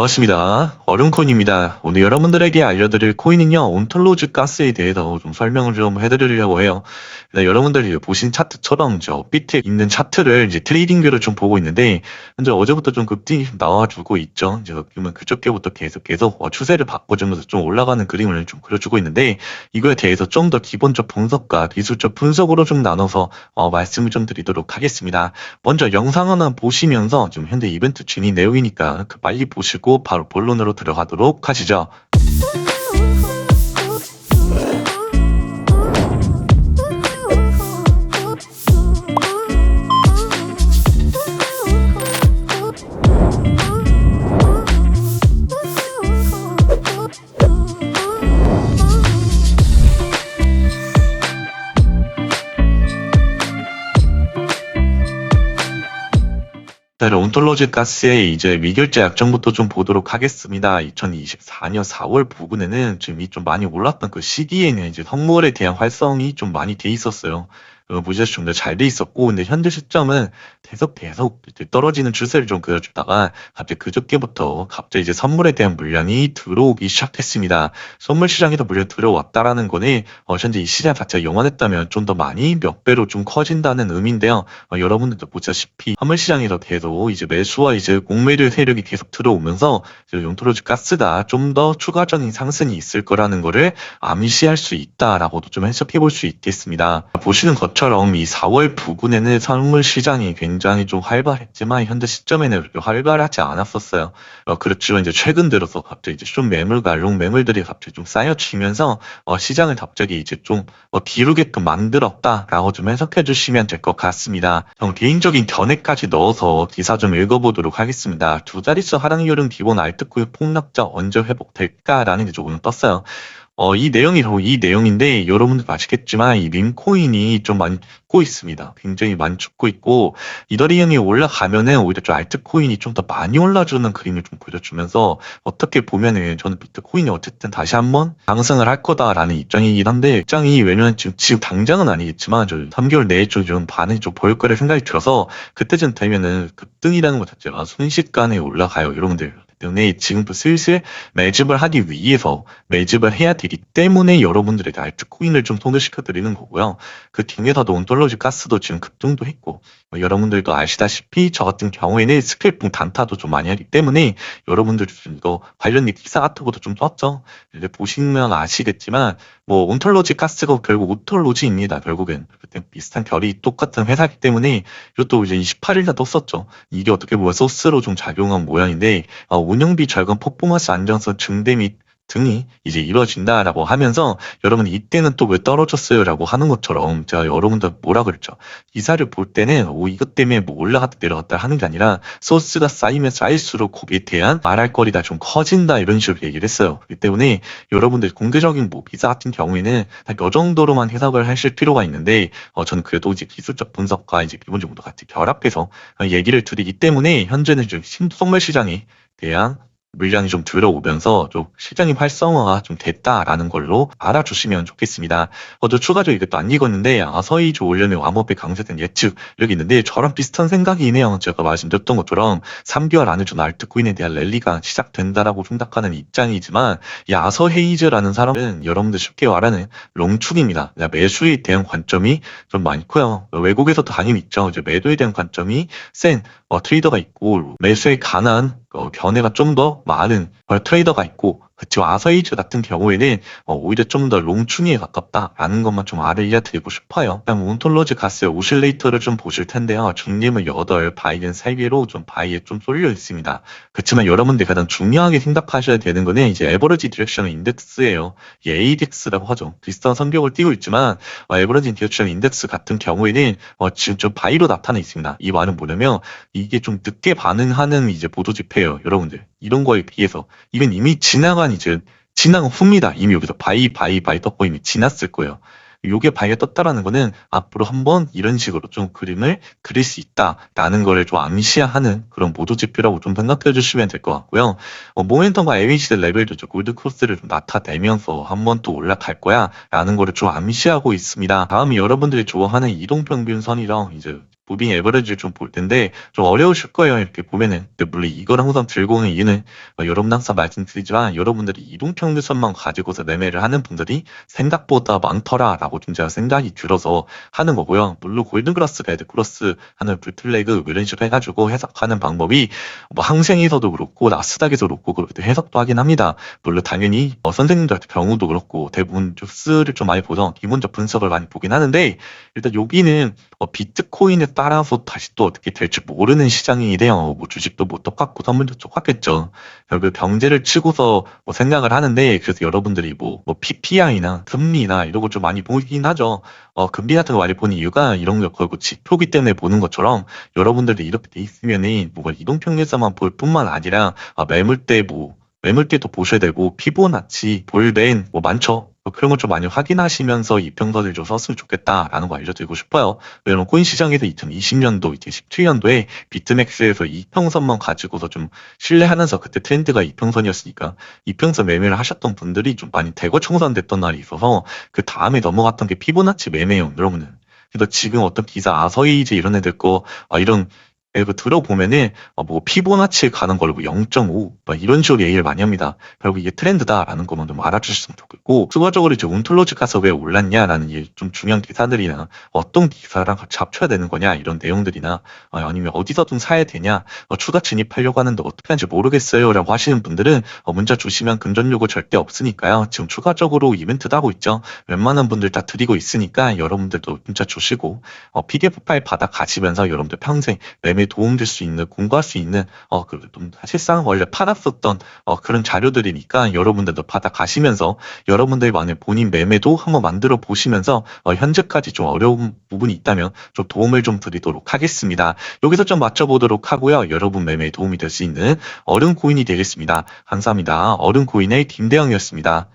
반갑습니다. 얼음코인입니다. 오늘 여러분들에게 알려드릴 코인은요, 온톨로지 가스에 대해서 좀 설명을 좀 해드리려고 해요. 여러분들이 보신 차트처럼 저 밑에 있는 차트를 이제 트레이딩뷰를 좀 보고 있는데, 현재 어제부터 좀 급등이 나와주고 있죠. 이제 그러면 그저께부터 계속 추세를 바꿔주면서 좀 올라가는 그림을 좀 그려주고 있는데, 이거에 대해서 좀 더 기본적 분석과 기술적 분석으로 좀 나눠서 말씀을 좀 드리도록 하겠습니다. 먼저 영상 하나 보시면서 좀 현재 이벤트 진입 내용이니까 빨리 보시고 바로 본론으로 들어가도록 하시죠. 온톨로지 가스의 이제 미결제 약정부터 좀 보도록 하겠습니다. 2024년 4월 부근에는 지금 이 좀 많이 올랐던 그 시기에는 이제 선물에 대한 활성이 좀 많이 돼 있었어요. 무지하게 좀 더 잘 돼 있었고, 근데 현재 시점은 계속 이제 떨어지는 추세를 좀 그려주다가 갑자기 그저께부터 갑자기 이제 선물에 대한 물량이 들어오기 시작했습니다. 선물 시장에도 물량 들어왔다라는 거는 현재 이 시장 자체가 영원했다면 좀 더 많이 몇 배로 좀 커진다는 의미인데요. 여러분들도 보시다시피 선물 시장에서 계속 이제 매수와 이제 공매도 세력이 계속 들어오면서 이제 온톨로지 가스가 좀 더 추가적인 상승이 있을 거라는 거를 암시할 수 있다라고도 좀 해석해 볼 수 있겠습니다. 보시는 것처럼 이 4월 부근에는 선물 시장이 굉장히 좀 활발했지만 현재 시점에는 활발하지 않았었어요. 그렇지만 이제 최근 들어서 갑자기 이제 좀 매물과 롱 매물들이 갑자기 좀 쌓여지면서 시장을 갑자기 이제 좀 기울게끔 만들었다라고 좀 해석해 주시면 될 것 같습니다. 개인적인 견해까지 넣어서 기사 좀 읽어보도록 하겠습니다. 두 자릿수 하락률은 기본 알트코인 폭락자 언제 회복될까라는 게 조금 떴어요. 이 내용이 바로 이 내용인데, 여러분들 아시겠지만 이 밈코인이 좀 많이 죽고 있습니다. 굉장히 많이 죽고 있고, 이더리움이 올라가면은 오히려 좀 알트코인이 좀 더 많이 올라주는 그림을 좀 그려주면서, 어떻게 보면은 저는 비트코인이 어쨌든 다시 한번 상승을 할 거다라는 입장이긴 한데, 입장이 왜냐면 지금 당장은 아니겠지만 저 3개월 내에 좀 반응이 좀 보일 거라 생각이 들어서, 그때쯤 되면은 급등이라는 것 자체가 순식간에 올라가요, 여러분들. 때문에 지금부터 슬슬 매집을 하기 위해서 매집을 해야 되기 때문에 여러분들에게 알트코인을 좀 소개시켜 드리는 거고요. 그 중에서도 온톨로지 가스도 지금 급등도 했고, 여러분들도 아시다시피 저 같은 경우에는 스크래핑 단타도 좀 많이 하기 때문에 여러분들도 좀 이거 관련 기사 같은 것도 좀 썼죠. 이제 보시면 아시겠지만 온톨로지 가스가 결국 오톨로지입니다. 결국엔 그때 비슷한 결이 똑같은 회사이기 때문에 이것도 이제 28일날 떴었죠. 이게 어떻게 보면 소스로 좀 작용한 모양인데, 운영비 절감 퍼포먼스 안정성 증대 및 등이 이제 이루어진다라고 하면서, 여러분 이때는 또 왜 떨어졌어요 라고 하는 것처럼 제가 여러분들 뭐라 그랬죠. 기사를 볼 때는 이것 때문에 올라갔다 내려갔다 하는 게 아니라 소스가 쌓이면 쌓일수록 거기에 대한 말할 거리가 좀 커진다, 이런 식으로 얘기를 했어요. 그렇기 때문에 여러분들 공개적인 기사 같은 경우에는 딱 이 정도로만 해석을 하실 필요가 있는데, 저는 그래도 이제 기술적 분석과 이제 기본적으로 같이 결합해서 얘기를 드리기 때문에, 현재는 좀 신속물 시장에 대한 물량이 좀 들어오면서 좀 시장이 활성화가 좀 됐다라는 걸로 알아주시면 좋겠습니다. 저 추가적으로 이것도 안 읽었는데, 아서이주 올려면 암호화폐 강세된 예측 이렇게 있는데, 저랑 비슷한 생각이네요. 제가 말씀드렸던 것처럼 3개월 안에 좀 알트코인에 대한 랠리가 시작된다라고 생각하는 입장이지만, 이 아서 헤이즈라는 사람은 여러분들 쉽게 말하는 롱축입니다. 매수에 대한 관점이 좀 많고요. 외국에서도 당연히 있죠. 이제 매도에 대한 관점이 센 트레이더가 있고, 매수에 관한 견해가 좀 더 많은 트레이더가 있고, 그치만 아서이즈 같은 경우에는 오히려 좀 더 롱충이에 가깝다라는 것만 좀 알려드리고 싶어요. 그다음 온톨로지 가스 오실레이터를 좀 보실 텐데요. 중림은 8, 바이는 3개로 좀 바이에 좀 쏠려 있습니다. 그렇지만 여러분들 가장 중요하게 생각하셔야 되는 거는 이제 에버리지 디렉션 인덱스예요. 이 ADX라고 하죠. 비슷한 성격을 띠고 있지만 에버리지 디렉션 인덱스 같은 경우에는 지금 좀 바이로 나타나 있습니다. 이 말은 뭐냐면 이게 좀 늦게 반응하는 이제 보도 지표예요, 여러분들. 이런 거에 비해서 이건 이미 지나간 후입니다. 이미 여기서 바이 떴고 이미 지났을 거예요. 요게 바이가 떴다라는 거는 앞으로 한번 이런 식으로 좀 그림을 그릴 수 있다라는 거를 좀 암시하는 그런 모도 지표라고 좀 생각해 주시면 될 것 같고요. 모멘텀과 에비시 레벨도 좀 골드 코스를 좀 나타내면서 한번 또 올라갈 거야 라는 거를 좀 암시하고 있습니다. 다음이 여러분들이 좋아하는 이동평균선이랑 이제 무빙 에버리지를 좀 볼 텐데 좀 어려우실 거예요. 이렇게 보면은. 근데 물론 이걸 항상 들고 오는 이유는 여러분 항상 말씀드리지만 여러분들이 이동평균선만 가지고서 매매를 하는 분들이 생각보다 많더라라고 좀 제가 생각이 들어서 하는 거고요. 물론 골든크로스, 레드크로스 하는 불플래그 이런 식으로 해가지고 해석하는 방법이 뭐 항생에서도 그렇고 나스닥에서도 그렇고 그렇게 해석도 하긴 합니다. 물론 당연히 선생님들한테 경우도 그렇고 대부분 뉴스를 좀 많이 보던 기본적 분석을 많이 보긴 하는데 일단 여기는 비트코인에 따라서 다시 또 어떻게 될지 모르는 시장이래요. 뭐 주식도 뭐 똑같고 선물도 똑같겠죠. 결국 경제를 치고서 뭐 생각을 하는데 그래서 여러분들이 뭐 PPI나 금리나 이런 거 좀 많이 보긴 하죠. 금리 같은 거 많이 보는 이유가 이런 거 걸고 지표기 때문에 보는 것처럼 여러분들이 이렇게 돼 있으면은 뭐가 이동평균선만 볼 뿐만 아니라 매물대도 보셔야 되고 피보나치, 볼벤 뭐 많죠. 그런 걸 좀 많이 확인하시면서 이평선을 좀 썼으면 좋겠다라는 거 알려드리고 싶어요. 왜냐면 코인 시장에서 2020년도, 2017년도에 비트맥스에서 이평선만 가지고서 좀 신뢰하면서 그때 트렌드가 이평선이었으니까 이평선 매매를 하셨던 분들이 좀 많이 대거 청산됐던 날이 있어서 그 다음에 넘어갔던 게 피보나치 매매예요, 여러분은. 그래서 지금 어떤 기사 아서이제 이런 애들 거 이런 그 들어보면은 뭐 피보나치에 가는 걸로 0.5 이런 식으로 얘기를 많이 합니다. 결국 이게 트렌드다라는 것만 좀 알아주셨으면 좋겠고 추가적으로 이제 운톨로지 가서 왜 올랐냐라는 좀 중요한 기사들이나 어떤 기사랑 같이 합쳐야 되는 거냐 이런 내용들이나 아니면 어디서 좀 사야 되냐 추가 진입하려고 하는데 어떻게 하는지 모르겠어요라고 하시는 분들은 문자 주시면 금전 요구 절대 없으니까요. 지금 추가적으로 이벤트도 하고 있죠. 웬만한 분들 다 드리고 있으니까 여러분들도 문자 주시고 PDF 파일 받아 가시면서 여러분들 평생 매매 도움될 수 있는 공부할 수 있는 좀 사실상 원래 팔았었던 그런 자료들이니까 여러분들도 받아 가시면서 여러분들이 만약 본인 매매도 한번 만들어 보시면서 현재까지 좀 어려운 부분이 있다면 좀 도움을 좀 드리도록 하겠습니다. 여기서 좀 맞춰보도록 하고요. 여러분 매매에 도움이 될 수 있는 얼음코인이 되겠습니다. 감사합니다. 얼음코인의 김대영이었습니다.